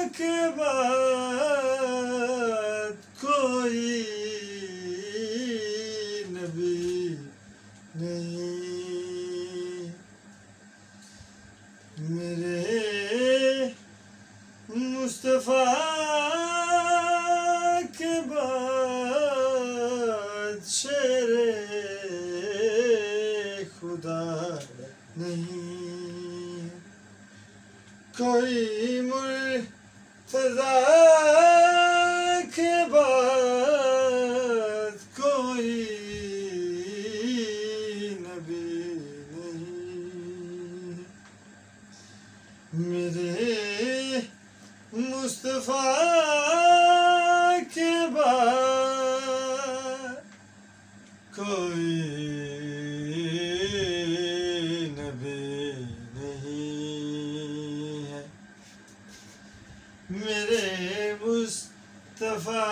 के बाद कोई नबी नहीं। मेरे मुस्तफा के बाद शेरे खुदा नहीं। कोई मुर्तज़ा के बाद कोई नबी नहीं। मेरे मुस्तफा के बाद कोई नबी नहीं है। मेरे मुस्तफा